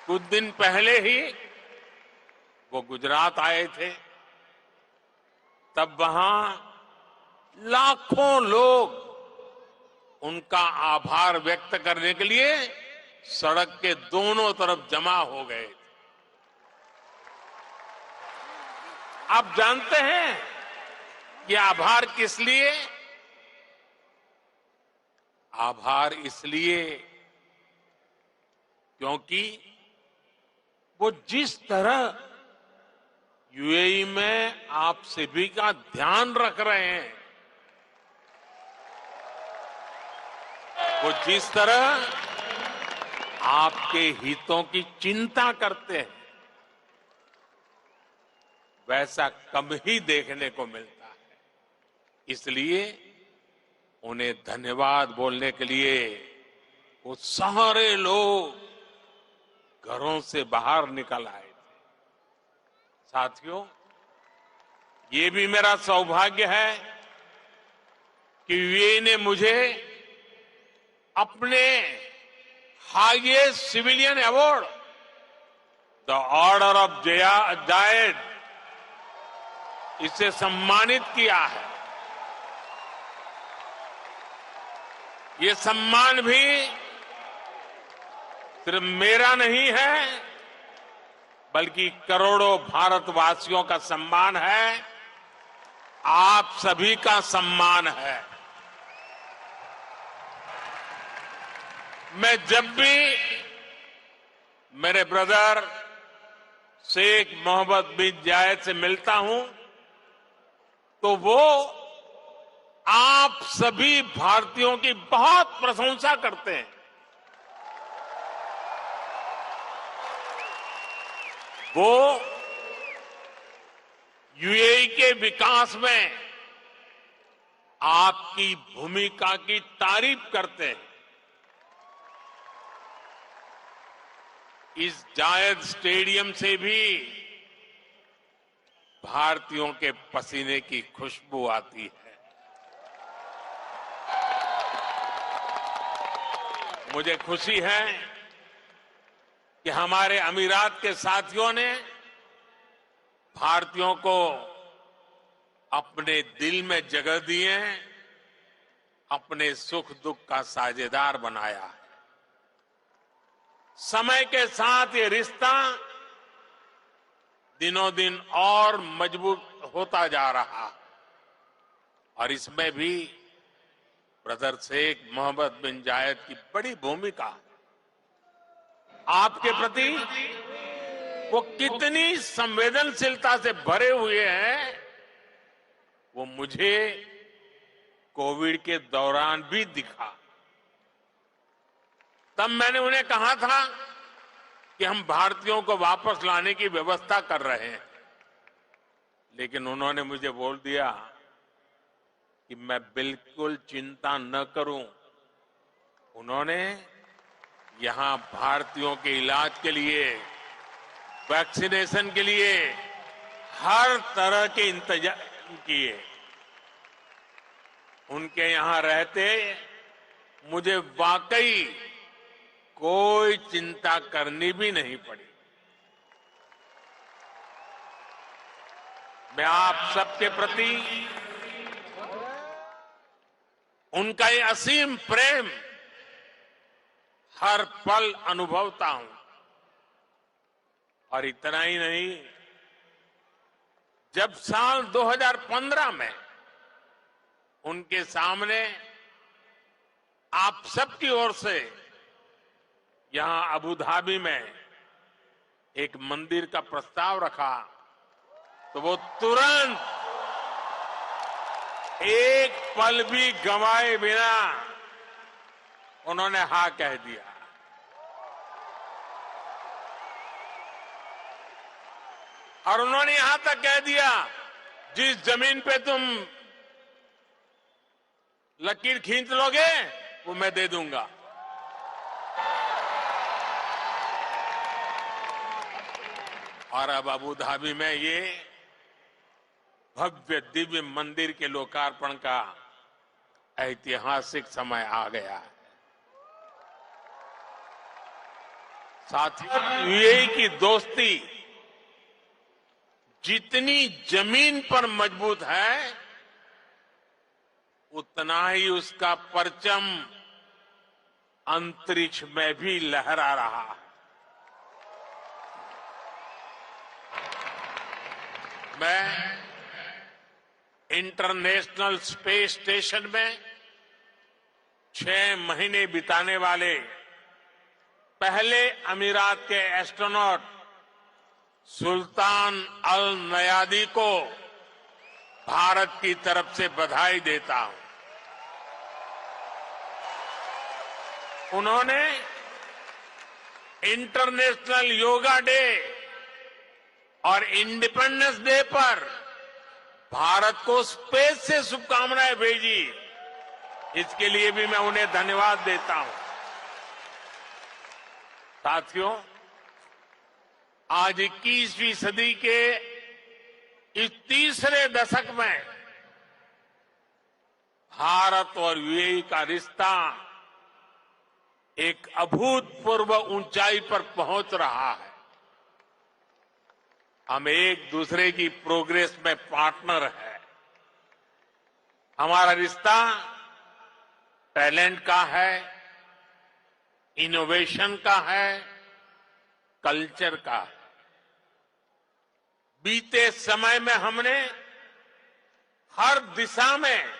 कुछ दिन पहले ही वो गुजरात आए थे। तब वहां लाखों लोग उनका आभार व्यक्त करने के लिए सड़क के दोनों तरफ जमा हो गए। आप जानते हैं कि आभार किस लिए? आभार इसलिए क्योंकि वो जिस तरह यूएई में आप सभी का ध्यान रख रहे हैं, वो जिस तरह आपके हितों की चिंता करते हैं, वैसा कम ही देखने को मिलता है। इसलिए उन्हें धन्यवाद बोलने के लिए वो सारे लोग घरों से बाहर निकल आए थे। साथियों, ये भी मेरा सौभाग्य है कि यूएई ने मुझे अपने highest civilian award the order of Zayed इससे सम्मानित किया है। ये सम्मान भी सिर्फ मेरा नहीं है, बल्कि करोड़ों भारतवासियों का सम्मान है, आप सभी का सम्मान है। मैं जब भी मेरे ब्रदर शेख मोहम्मद बिन जायद से मिलता हूं, तो वो आप सभी भारतीयों की बहुत प्रशंसा करते हैं। वो यूएई के विकास में आपकी भूमिका की तारीफ करते हैं। इस जायद स्टेडियम से भी भारतीयों के पसीने की खुशबू आती है। मुझे खुशी है कि हमारे अमीरात के साथियों ने भारतीयों को अपने दिल में जगह दी है, अपने सुख दुख का साझेदार बनाया है। समय के साथ ये रिश्ता दिनों दिन और मजबूत होता जा रहा, और इसमें भी ब्रदर शेख मोहम्मद बिन जायद की बड़ी भूमिका। आपके प्रति वो कितनी संवेदनशीलता से भरे हुए हैं, वो मुझे कोविड के दौरान भी दिखा। तब मैंने उन्हें कहा था कि हम भारतीयों को वापस लाने की व्यवस्था कर रहे हैं, लेकिन उन्होंने मुझे बोल दिया कि मैं बिल्कुल चिंता न करूं। उन्होंने यहां भारतीयों के इलाज के लिए, वैक्सीनेशन के लिए हर तरह के इंतजाम किए। उनके यहां रहते मुझे वाकई कोई चिंता करनी भी नहीं पड़ी। मैं आप सबके प्रति उनका ये असीम प्रेम हर पल अनुभवता हूं। और इतना ही नहीं, जब साल 2015 में उनके सामने आप सबकी ओर से यहां अबू धाबी में एक मंदिर का प्रस्ताव रखा, तो वो तुरंत एक पल भी गंवाए बिना उन्होंने हाँ कह दिया। और उन्होंने यहां तक कह दिया, जिस जमीन पे तुम लकीर खींच लोगे वो मैं दे दूंगा। और अब अबू धाबी में ये भव्य दिव्य मंदिर के लोकार्पण का ऐतिहासिक समय आ गया है। साथियों, यूएई की दोस्ती जितनी जमीन पर मजबूत है, उतना ही उसका परचम अंतरिक्ष में भी लहरा रहा है। मैं इंटरनेशनल स्पेस स्टेशन में 6 महीने बिताने वाले पहले अमीरात के एस्ट्रोनॉट सुल्तान अल नयादी को भारत की तरफ से बधाई देता हूं। उन्होंने इंटरनेशनल योगा डे और इंडिपेंडेंस डे पर भारत को स्पेस से शुभकामनाएं भेजी। इसके लिए भी मैं उन्हें धन्यवाद देता हूं। साथियों, आज 21वीं सदी के इस तीसरे दशक में भारत और यूएई का रिश्ता एक अभूतपूर्व ऊंचाई पर पहुंच रहा है। हम एक दूसरे की प्रोग्रेस में पार्टनर हैं। हमारा रिश्ता टैलेंट का है, इनोवेशन का है, कल्चर का है। बीते समय में हमने हर दिशा में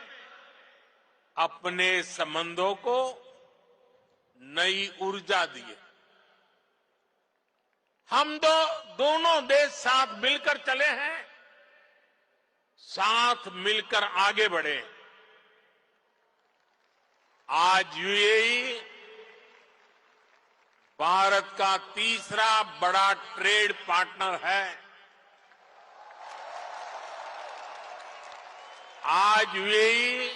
अपने संबंधों को नई ऊर्जा दी है। हम दोनों देश साथ मिलकर चले हैं, साथ मिलकर आगे बढ़े। आज यूएई भारत का तीसरा बड़ा ट्रेड पार्टनर है। आज यूएई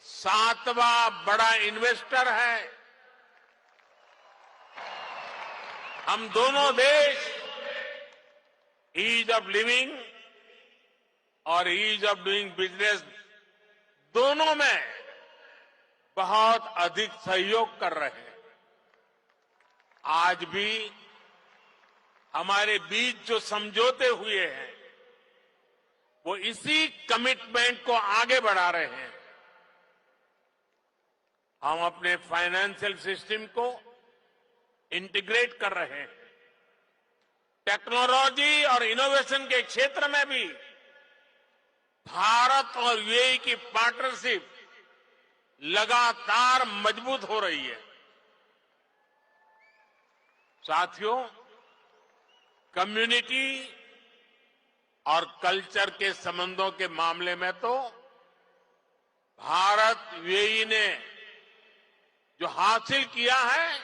7वां बड़ा इन्वेस्टर है। हम दोनों देश ईज ऑफ लिविंग और ईज ऑफ डूइंग बिजनेस दोनों में बहुत अधिक सहयोग कर रहे हैं। आज भी हमारे बीच जो समझौते हुए हैं, वो इसी कमिटमेंट को आगे बढ़ा रहे हैं। हम अपने फाइनेंशियल सिस्टम को इंटीग्रेट कर रहे हैं। टेक्नोलॉजी और इनोवेशन के क्षेत्र में भी भारत और यूएई की पार्टनरशिप लगातार मजबूत हो रही है। साथियों, कम्युनिटी और कल्चर के संबंधों के मामले में तो भारत यूएई ने जो हासिल किया है,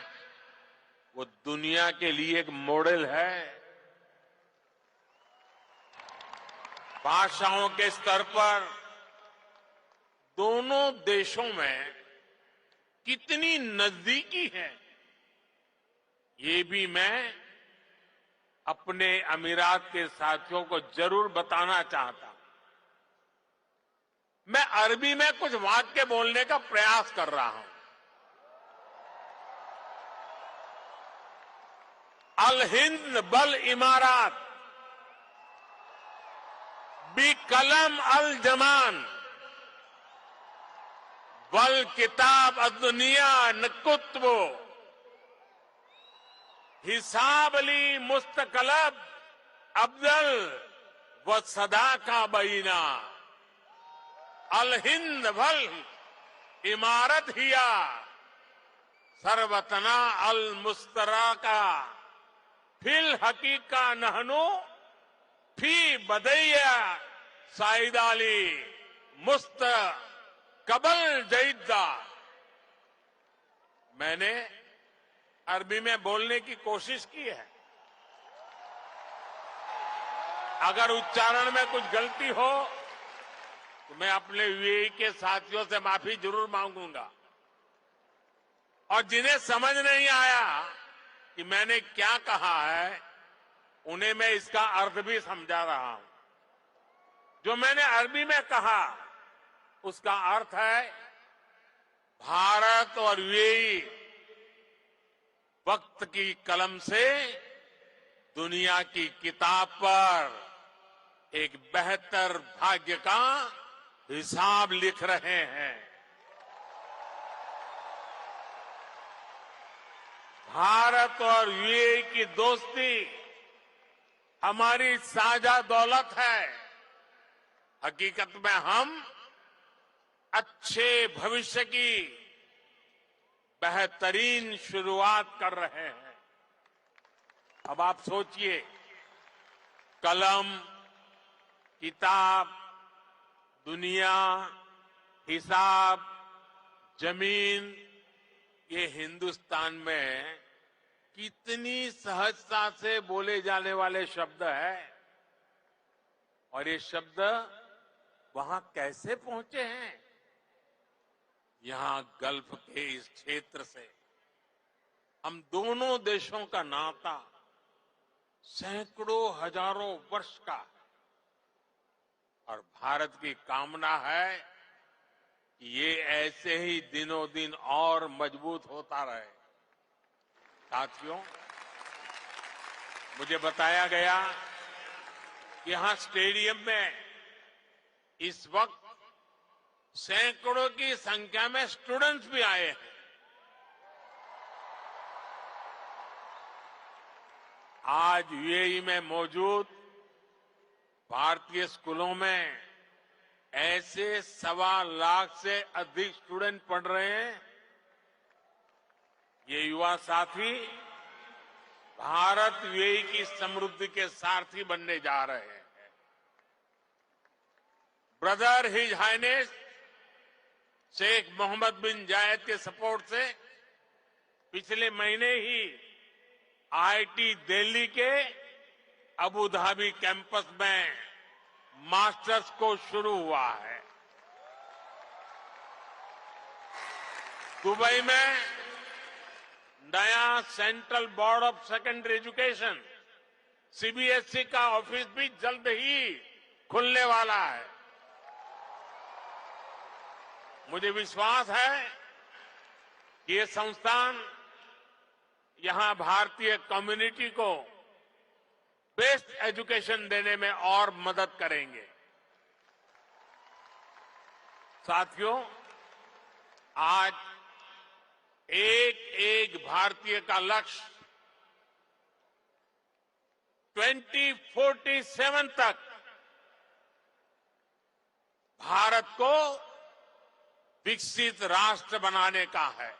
वो दुनिया के लिए एक मॉडल है। भाषाओं के स्तर पर दोनों देशों में कितनी नजदीकी है, ये भी मैं अपने अमीरात के साथियों को जरूर बताना चाहता हूं। मैं अरबी में कुछ वाक्य बोलने का प्रयास कर रहा हूं। अल हिंद बल इमारात बी कलम अल जमान बल किताब अदुनिया नकुत्वो हिसाब अली मुस्तकलब अब्दल व सदा का बीना अल हिंद बल इमारत हिया सरवतना अल मुस्तरा का फिल हकीका नहनो फी बदैया साइदाली मुस्त कबल जईदा। मैंने अरबी में बोलने की कोशिश की है। अगर उच्चारण में कुछ गलती हो तो मैं अपने यूएई के साथियों से माफी जरूर मांगूंगा। और जिन्हें समझ नहीं आया कि मैंने क्या कहा है, उन्हें मैं इसका अर्थ भी समझा रहा हूं। जो मैंने अरबी में कहा, उसका अर्थ है भारत और यूएई वक्त की कलम से दुनिया की किताब पर एक बेहतर भाग्य का हिसाब लिख रहे हैं। भारत और यूएई की दोस्ती हमारी साझा दौलत है। हकीकत में हम अच्छे भविष्य की बेहतरीन शुरुआत कर रहे हैं। अब आप सोचिए, कलम, किताब, दुनिया, हिसाब, जमीन, ये हिंदुस्तान में कितनी सहजता से बोले जाने वाले शब्द हैं, और ये शब्द वहां कैसे पहुंचे हैं? यहां गल्फ के इस क्षेत्र से हम दोनों देशों का नाता सैकड़ों हजारों वर्ष का है, और भारत की कामना है कि ये ऐसे ही दिनों दिन और मजबूत होता रहे। साथियों, मुझे बताया गया कि यहां स्टेडियम में इस वक्त सैकड़ों की संख्या में स्टूडेंट्स भी आए हैं। आज यूएई में मौजूद भारतीय स्कूलों में ऐसे 1.25 लाख से अधिक स्टूडेंट पढ़ रहे हैं। ये युवा साथी भारत यूएई की समृद्धि के सारथी बनने जा रहे हैं। Brother his highness Sheikh Mohammed bin Zayed के सपोर्ट से पिछले महीने ही आईआईटी दिल्ली के अबू धाबी कैंपस में मास्टर्स कोर्स शुरू हुआ है। दुबई में नया central board of secondary education CBSE का ऑफिस भी जल्द ही खुलने वाला है। मुझे विश्वास है कि ये संस्थान यहां भारतीय कम्युनिटी को बेस्ट एजुकेशन देने में और मदद करेंगे। साथियों, आज एक एक भारतीय का लक्ष्य 2047 तक भारत को विकसित राष्ट्र बनाने का है।